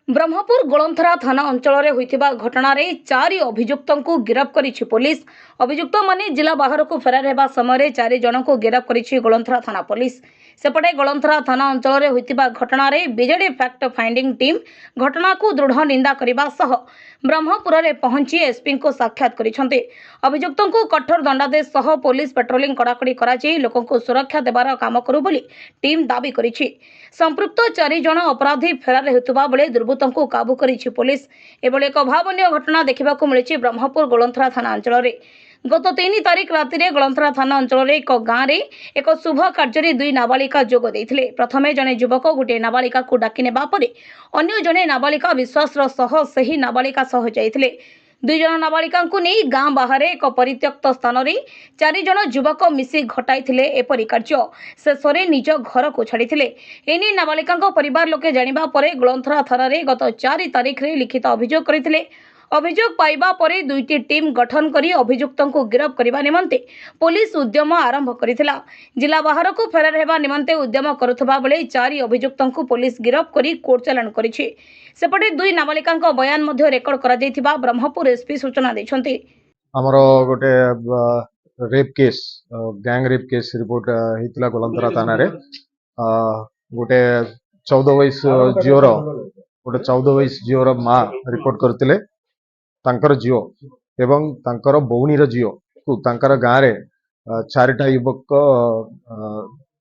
ब्रह्मपुर गोलंथरा थाना अंचल में होइतिबा घटना रे 4 अभियुक्तों गिरफ्त करिछि पुलिस। अभियुक्त माने जिला बाहर को फेरार हेबा समय 4 जन को गिरफ्त करिछि गोलंथरा थाना पुलिस। सेपटे गोलंथरा थाना अंचल में होइतिबा घटना रे बीजेडी फैक्ट फाइंडिंग टीम घटना को दृढ़ निंदा करबा सह ब्रह्मपुर में पहुंची एसपी को साक्षात करिसंते। अभियुक्तों को कठोर दंडादेश सह पुलिस पेट्रोलिंग कड़ाकड़ी कराई लोकों को सुरक्षा देवार काम करू बोली टीम दाबी करिछि। संपृक्त 4 जन अपराधी फेरार हेतुबा बेले दुर्बृत्तों को काबू करिछि पुलिस। एभली एक अभावनीय घटना देखा मिली ब्रह्मपुर गोलंथरा थाना अंचल में। गत 3 तारिख राति गोलंथरा थाना अंचल में एक गाँव में एक शुभ कार्य 2 नाबालिका जोग देथिले। प्रथमे जने युवक गोटे नाबालिका को डाकी नेबा परे अन्य जने नाबालिका विश्वास सह सही नाबालिका सह जाइथिले। 2 जन नाबालिका को नहीं गाँ बाहर एक परित्यक्त स्थान में 4 जन युवक मिसी घटाई एपरी कार्य शेष में निज घर को छाड़ी। एने नाबालिका परिवार लोके जानिबा परे गोलंथरा थाना रे गत 4 तारिख रे लिखित अभियोग करथिले। अभियोग पाइबा परे 2टी टीम गठन करी अभियुक्तों को गिरफ्त करने निमंते पुलिस उद्यम आरंभ करिथिला। जिला बाहर को फेरार हेबा निमंते उद्यम करुथबा बेले 4 अभियुक्तों को पुलिस गिरफ्त करी कोर्ट चालान करिछि। सेपटे 2 नाबालिका बयान मध्य रेकर्ड करा जायथिबा ब्रह्मपुर एसपी सूचना दैछन्ते। हमरो गोटे rape case gang rape case report हितला गोलंथरा थाना रे गोटे 14 वर्ष झीओर गोटे 14 वर्ष झीओर माँ रिपोर्ट करथिले तांकर झीओ एवं तांकर बौनीर झीओ को तांकर गाँ रे 4टा युवक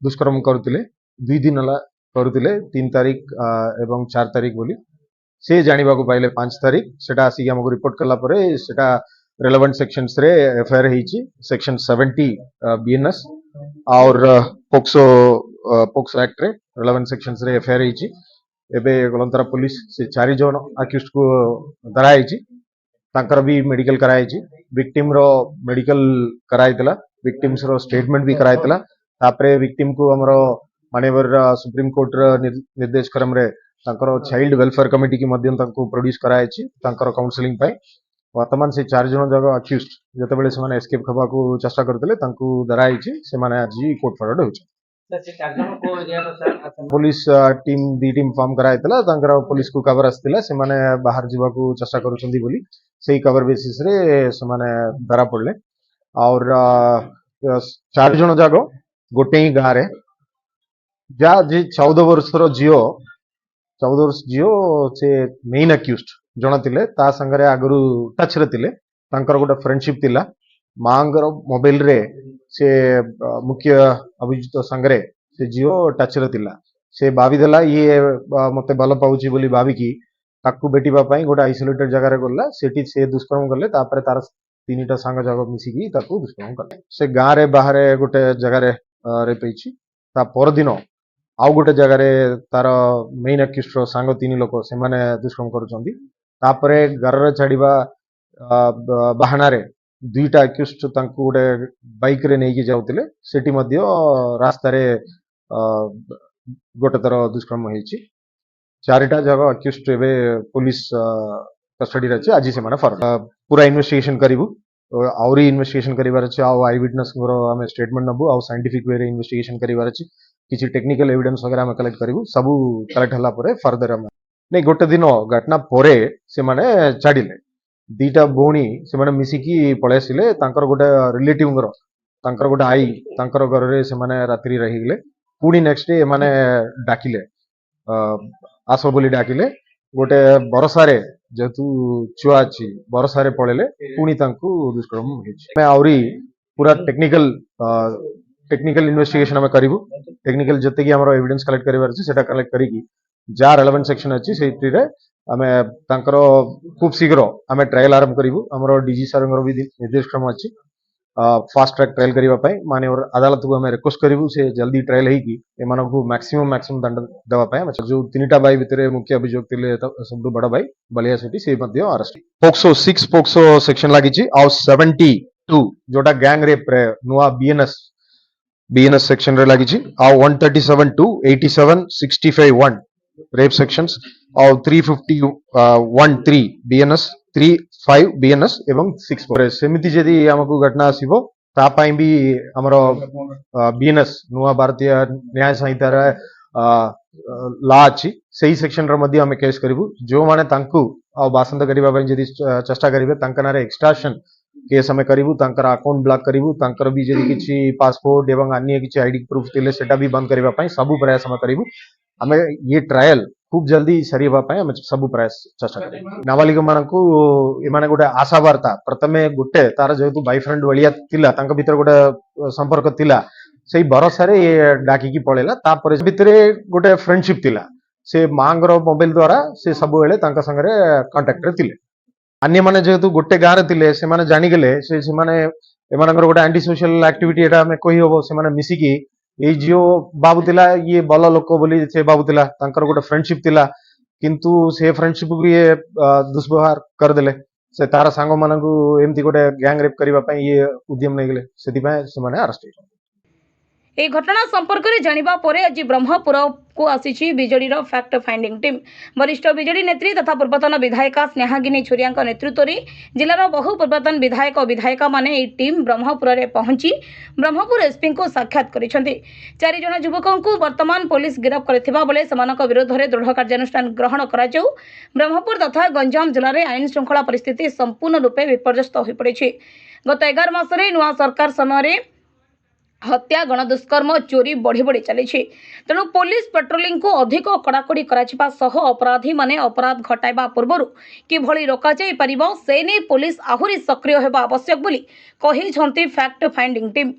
दुष्कर्म करथिले। 2 दिन हला करथिले 3 तारिख एवं 4 तारिख बोली से जानिबा को पाइले 5 तारिख सेटा आसी हमको रिपोर्ट कला परे सेटा रेलेवेंट सेक्शंस रे एफआईआर हेची सेक्शन 70 बीएनएस और पोक्सो एक्ट रे रेलेवेंट सेक्शंस रे एफआईआर हेची। एबे गोलंथरा पुलिस से 4 जन अक्यूज्ड को धरा हेची तांकर भी मेडिकल कराइची। विक्टिम रो मेडिकल कराइतला विक्टिम्स रो स्टेटमेंट भी कराइतला। तापरे विक्टिम को हमरो माननीय सुप्रीम कोर्ट रो निर्देश क्रम रे तांकर चाइल्ड वेलफेयर कमिटी की माध्यम तांको प्रोड्यूस कराइची तांकर काउंसलिंग पाई। वर्तमान से 4 जन जगह अक्यूज्ड जतबेले से माने एस्केप खबा को चेष्टा करथिले तांको धराइची से माने आज कोर्ट फॉरवर्ड होची। पुलिस टीम 2 टीम फॉर्म कराइतला तांकर पुलिस को कवर आस्तिला से माने बाहर जीवा को चेष्टा करूचंदी बोली सेही कवर बेसिस रे से माने धरा पड़ले और 4 जन जागो गोटे ही गाँ रे जा जे 14 वर्ष रो जियो 14 वर्ष जियो से मेन अक्यूज्ड जण थिले ता संगरे आगरु टच रे थिले तांकर गोटे फ्रेंडशिप थिला। मांगर मोबाइल रे से मुख्य अभियुक्त संगरे से जियो टच रे थिला से भाभी देला ये मते भल पाउची बोली भाभी की ताकू बेटिबा पई गोटे आइसोलेटेड जगह रे गल्ला सेठी से दुष्कर्म करले तापर तार 3टा संग जग मिसिकी ताकू दुष्कर्म करले। से गाँ रे बाहर गोटे जगह रे रेप हेची ता पर दिन आउ गोटे जगह रे तार मेन अक्यूज्ड रो सांग 3 लोक से माने दुष्कर्म करूचंदी। तापरे घर रे छाड़ीबा बहाना रे 2टा अक्यूज्ड तांको गोटे बाइक रे नेकी जाउतिले सेठी मध्य रास्ता रे गोटे तरह दुष्कर्म हेची। 4टा जगह अक्यूज्ड एबे पुलिस कस्टडी रे आज से माने फॉरवर्ड पूरा इन्वेस्टिगेशन करिवु आउरी इन्वेस्टिगेशन करिवार अछि आ आई विटनेस को हम स्टेटमेंट नबु आ साइंटिफिक वे रे इन्वेस्टिगेशन करिवार अछि किछि टेक्निकल एविडेंस वगैरह हम कलेक्ट करिवु सबु कलेक्ट हला परे फर्दर हम नै गोटे दिन घटना परे से माने छाडिले 2टा बोणी से माने मिसिकी पळे आसिले तांकर गोटे रिलेटिव रो तांकर गोटे आई तांकर घर रे से माने रात्रि रहिगले पुणी नेक्स्ट डे माने डाकिले आसो बोली डाकिले गोटे बरसारे जेतु छुआ अछि बरसारे पळेले पुणी तांकु दुष्कर्म हेछि। मैं आउरी पूरा टेक्निकल इन्वेस्टिगेशन हम करिवु टेक्निकल जते कि हमरो एविडेंस कलेक्ट करिवार अछि सेटा कलेक्ट करिकी जा रेलेवेंट सेक्शन अछि सेठी रे हमें तांकर खूब शीघ्र हमें ट्रायल आरंभ करिवु। हमरो डीजी सरंगर भी निर्देश क्रम अछि फास्ट ट्रैक ट्रायल करिवा पई माननीय अदालत को हमें रिक्वेस्ट करिवु से जल्दी ट्रायल हेकी एमानो को मैक्सिमम दंड देवा पई हम जो 3टा भाई भितरे मुख्य अभियोग थिले सबदु बड़ भाई बलिया सिटी से मध्य अरेस्ट पोक्सो 6 पोक्सो सेक्शन लागिची आ 72 जोटा गैंग रेप रे नुआ बीएनएस सेक्शन रे लागिची आ 137 टू 87 65 1 रेप सेक्शंस और 350 बीएनएस 35 बीएनएस एवं 6 पर सेमिति जदि हमकु घटना आसीबो ता पई भी हमरो बीएनएस नुआ भारतीय न्याय संहिता रे ला अछि सही सेक्शन रे आम केस करूँ जो मैंने बासंद करने जदि चेष्टा करेंगे ना एक्सट्राक्शन केस आम करूँ अकाउंट ब्लॉक करूँ भी जदि किसी पासपोर्ट एवं अन्य किसी आईडी प्रूफ थे सेटा भी बंद करने सब प्रयास आम करूँ आम ये ट्रायल खूब जल्दी सरीवाई आम सब प्रयास चेष्टा करें नाबालिक मानू एमाने गोटे आशा वार्ता प्रथमे गोटे तार जेहेतु बॉयफ्रेंड भाया थिला भीतर गोटे संपर्क थिला से भरोसा ये डाकिकी पळेला तापर भितर गोटे फ्रेंडशिप थिला से मांगर मोबाइल द्वारा से सब संगे कांटेक्ट रे थिले अन्य माने जेहेतु गोटे गाँव थे से जानिगले से एमानकर गोटे एंटी सोशल एक्टिविटी एटा हमें कही हबो से माने मिसिकी ये जियो बाबुतिला ये भल लोक बोली से बाबुतिला तांकर गोटे फ्रेंडशिप थिला किंतु से फ्रेंडशिप को ये दुष्व्यवहार करदेले से तार सांग मानू एमती गोटे गैंग रेप करने ये उद्यम नहीं गले से अरेस्ट हो ଏହି ଘଟଣା ସମ୍ପର୍କରେ ଜାଣିବା ପରେ ଆଜି ବ୍ରହ୍ମପୁରକୁ ଆସିଛି ବିଜେଡିର ଫ୍ୟାକ୍ଟ ଫାଇଣ୍ଡିଂ ଟିମ୍। ବରିଷ୍ଠ ବିଜେଡି ନେତ୍ରୀ ତଥା ପୂର୍ବତନ ବିଧାୟିକା ସ୍ନେହାଗିନୀ ଛୁରିଆଙ୍କ ନେତୃତ୍ୱରେ ଜିଲ୍ଲାର ବହୁ ପୂର୍ବତନ ବିଧାୟକ ଓ ବିଧାୟିକାମାନେ ଏହି ଟିମ୍ ବ୍ରହ୍ମପୁରରେ ପହଞ୍ଚି ବ୍ରହ୍ମପୁର ଏସ୍ପିଙ୍କୁ ସାକ୍ଷାତ କରିଛନ୍ତି। 4 ଜଣ ଯୁବକଙ୍କୁ ବର୍ତ୍ତମାନ ପୋଲିସ ଗିରଫ କରିଥିବା ବେଳେ ସେମାନଙ୍କ ବିରୋଧରେ ଦୃଢ଼ କାର୍ଯ୍ୟାନୁଷ୍ଠାନ ଗ୍ରହଣ କରାଯାଉ। ବ୍ରହ୍ମପୁର ତଥା ଗଞ୍ଜାମ ଜିଲ୍ଲାରେ ଆଇନ ଶୃଙ୍ଖଳା ପରିସ୍ଥିତି ସମ୍ପୂର୍ଣ୍ଣ ରୂପେ ବିପର୍ଯ୍ୟସ୍ତ ହୋଇପଡ଼ିଛି। ଗତ 11 ମାସରେ ନୂଆ ସରକାର ସମୟରେ हत्या गणदुष्कर्म चोरी बढ़ी बढ़ी चली तेणु पुलिस पेट्रोलिंग को अधिक कड़ाकड़ी अपराधी माने अपराध घटाइबा पूर्व किभली रोका जाई परिबो से नै पुलिस आहुरी सक्रिय होबा आवश्यक बोली कहिसंती फैक्ट फाइंडिंग टीम।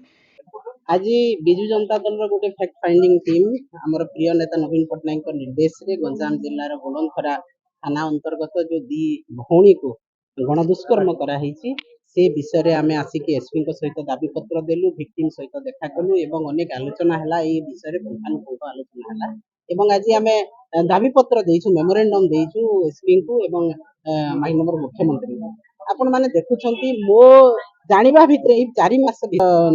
आज बिजु जनता दल गोटे फैक्ट फाइंडिंग टीम आमर प्रिय नेता नवीन पट्टनायक निर्देश रे गंजाम जिल्लार गोलनखरा थाना अंतर्गत जो दी भौणी को गणदुष्कर्म कराई से विषय रे आमे आसिक एसपी सहित दाबी पत्र देलु विक्टिम सहित देखा कलु एवं अनेक आलोचना है ये विषय रे पुंखानुपुंख आलोचना है एवं आज आमे दाबी पत्र देइछु मेमोरेंडम देइछु एसपी को एवं माननीय मुख्यमंत्री आपण माने देखुछंती मो जानिबा भितरे 4 मास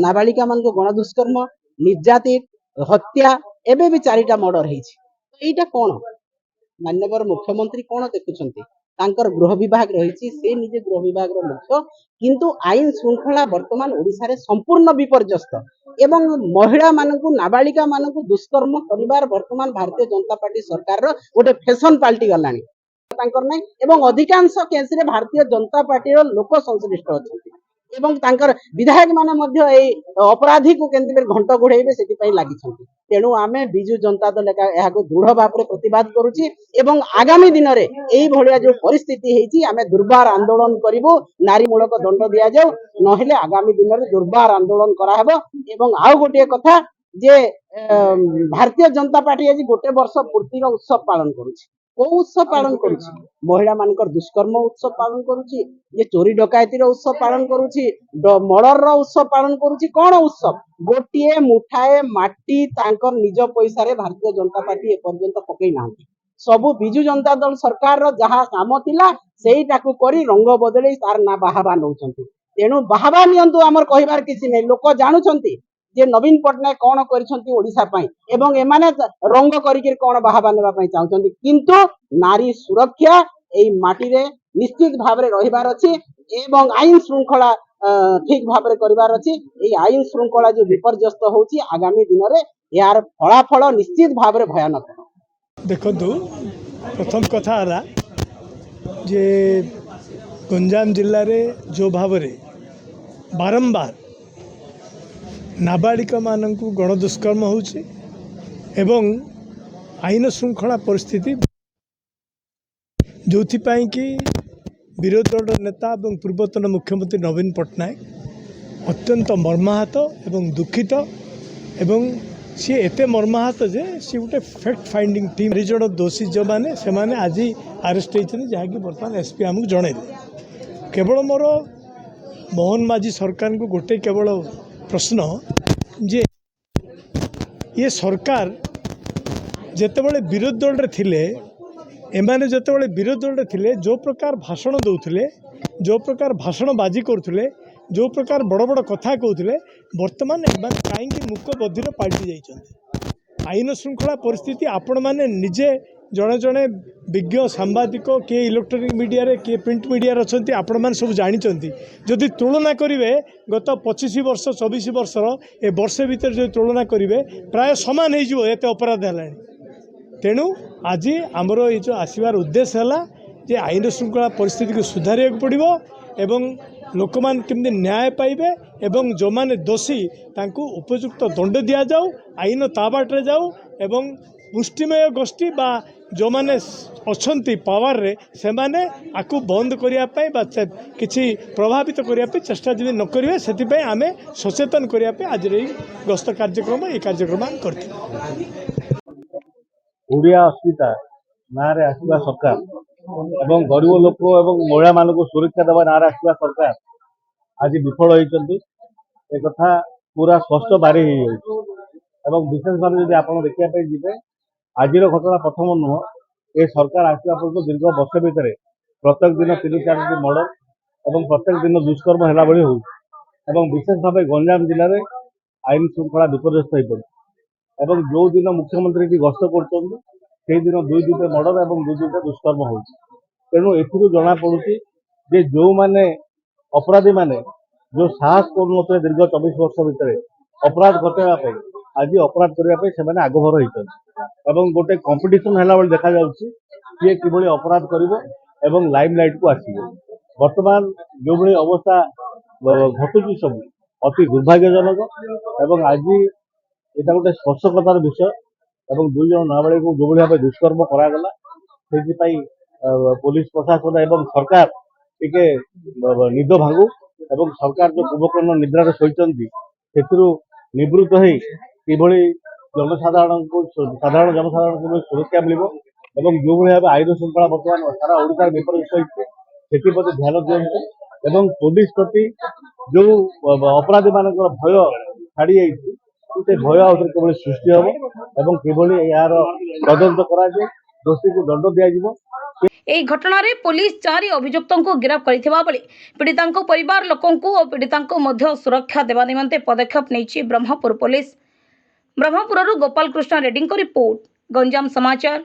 नाबालिका मान को गणदुष्कर्म निर्यातित हत्या एबे भी 4टा मर्डर हेछि एटा कोन माननीय मुख्यमंत्री कोन देखुछंती तांकर गृह विभाग रही से निजे गृह विभाग मुख्य किंतु आईन श्रृंखला वर्तमान ओडिशा रे संपूर्ण विपर्यस्त एवं महिला मानकु नाबालिका मानकु दुष्कर्म करिवार वर्तमान भारतीय जनता पार्टी सरकार रो गोटे फैशन पाल्टी गलानी तांकर नै एवं अधिकांश केस रे भारतीय जनता पार्टी रो लोक संश्लिष्ट अछंती एवं तांकर विधायक माने मध्य ए अपराधी को केंद्र में घंट घोड़ेबे सेति पई लागि छंती तेणु आमे बिजु जनता दल एहा को दृढ़ भाव रे प्रतिवाद करूची एवं आगामी दिन रे एई भलिया जो परिस्थिति हेची आमे दुर्बार आंदोलन करिवो नारी मूलक दंड दिया जाऊ नहेले आगामी दिन रे दुर्बार आंदोलन करा हेबो एवं आउ गोटे कथा जे भारतीय जनता पार्टी आज गोटे वर्ष पूर्ति रो उत्सव पालन करूची को उत्सव पालन करुछि महिला मानकर दुष्कर्म उत्सव पालन करुछि ये चोरी डकायती रो उत्सव पालन करुछि मर्डर रो उत्सव पालन करुछि कोन उत्सव गोटिए मुठाए माटी तांकर निज पैसा रे भारतीय जनता पार्टी ए पर्यंत पकई नांती सबु बिजु जनता दल सरकार रो जहा काम थिला सेईटाकू करी रंग बदलै तार ना बाहाबा नउचंती तेणु बाहाबा नियंतु हमर कहिबार किछि नै लोक जानुचंती जे नवीन पट्टनायक कौन करिसंती ओडिशा पई एवं एमाने रंग करिके कौन बाहाबा नेबा पई चाहउचंती किंतु नारी सुरक्षा एई माटी रे निश्चित भाव रे रहिबार अछि एवं आईन श्रृंखला ठीक भाव रे करिबार अछि एई आईन श्रृंखला जो विपर्यस्त होउची आगामी दिन रे यार फलाफल निश्चित भाव रे भयानक देखंतु प्रथम कथा हला जे गंजाम जिल्ला रे जो भाव रे बारंबार नाबालिका मानकु गणदुष्कर्म होउछि एवं आईन श्रृंखला परिस्थिति जोथिपाई कि विरोधी दल नेता और पूर्वतन मुख्यमंत्री नवीन पट्टनायक अत्यंत मर्माहत एवं दुखित एवं सी एते मर्माहत जे सी गोटे फैक्ट फाइंडिंग टीम 3 जण दोषी जो माने से माने आज अरेस्ट होइछन जहाँकि बर्तमान एसपी आमको जनइले केवल मोर मोहन माझी सरकार को गोटे केवल प्रश्न जे ये सरकार जेतेबेले विरोधी दल रे थिले एमाने जेतेबेले विरोधी दल रे थिले जो प्रकार भाषण दउथिले जो प्रकार भाषण बाजी करथुले जो प्रकार बड़ बड़ कथा कहते बर्तमान एमाने काईकि मुक बधिर पाल्टी जाइछन्ति आईन श्रृंखला परिस्थिति आपण माने निजे जड़े जड़े विज्ञ सांबादिक किए इलेक्ट्रोनिक मीडिया रे किए प्रिंट मीडिया अच्छी आपण मैंने सब जानते जदि तुलना करेंगे गत 25 वर्ष 24 वर्षर ए वर्षे भितर जो तुलना करेंगे प्राय सामान हो एत अपराध है तेणु आज आमर ये जो आसबार उद्देश्य है जे आईन श्रृंखला परिस्थिति को सुधार पड़ो एवं लोक मान केमती न्याय पाइबे एवं जो माने दोषी तांकू उपयुक्त दंड दि जाऊ आईन ता बाटे जाऊ एवं पुष्टिमय गोष्ठी बा जो माने अछंती पावर रे से माने आकु बंद करने किसी प्रभावित करने चेष्टा जब न करेंगे से आम सचेतन करने आज गस्त कार्यक्रम ये कार्यक्रम आम करते ओडिया अस्मिता ना रे आसवा सरकार एवं गरीब लोक एवं महिला मान सुरक्षा देवा ना आसवा सरकार आज विफल होती एक पूरा स्पष्ट बारी एवं विशेष भाव जब आप देखा जी आज घटना प्रथम नुह ये सरकार आसवा पूर्व दीर्घ वर्ष भितर प्रत्येक दिन 3-4 मर्डर एवं प्रत्येक दिन दुष्कर्म है भाई हो विशेष भाव गंजाम जिले में आईन श्रृंखला विपर्यस्त हो पड़े एवं जो दिन मुख्यमंत्री गस्त कर दिन 2-2 मर्डर और 2-2 दुष्कर्म हो तेणु एथुरु जना पड़ुची जे जो माने अपराधी माने जो साहस कर दीर्घ 24 वर्ष भितर अपराध घटाइवाई आज अपराध करने से आगभर होती गोटे कंपिटिशन है देखा किए कि अपराध कर लाइमलाइट को आसवे बर्तमान जो भाई अवस्था घटुची सब अति दुर्भाग्यजनक एवं आज यहाँ गोटे स्पर्शकतार विषय एवं 2 जन नाबालिग को जो भाव दुष्कर्म करागला से पुलिस प्रशासन एवं सरकार टिके निद भांगू एवं सरकार जो कुंभकर्ण निद्रार शोचती निवृत्त हो कि जनसाधारण को साधारण जनसाधारण को सुरक्षा मिल जो भाव आईन श्रृंखला बर्तमान सारा ओडिशा विपर्यस्त होती ध्यान दिंतु एवं पुलिस प्रति जो अपराधी मान भय छाड़ी जाइए से भय आउे सृष्टि हम एवं यार तदंत कराए दोषी को दंड दिज्व ଏହି ଘଟଣାରେ ପୋଲିସ 4 ଅଭିଯୁକ୍ତଙ୍କୁ ଗିରଫ କରିଥିବା ବେଳେ ପୀଡ଼ିତାଙ୍କ ପରିବାର ଲୋକଙ୍କୁ ଓ ପୀଡ଼ିତାଙ୍କୁ ମଧ୍ୟ ସୁରକ୍ଷା ଦେବା ନିମନ୍ତେ ପଦକ୍ଷେପ ନେଇଛି ବ୍ରହ୍ମପୁର ପୋଲିସ। ବ୍ରହ୍ମପୁରରୁ ଗୋପାଳ କୃଷ୍ଣ ରେଡ୍ଡୀଙ୍କ ରିପୋର୍ଟ, ଗଞ୍ଜାମ ସମାଚାର।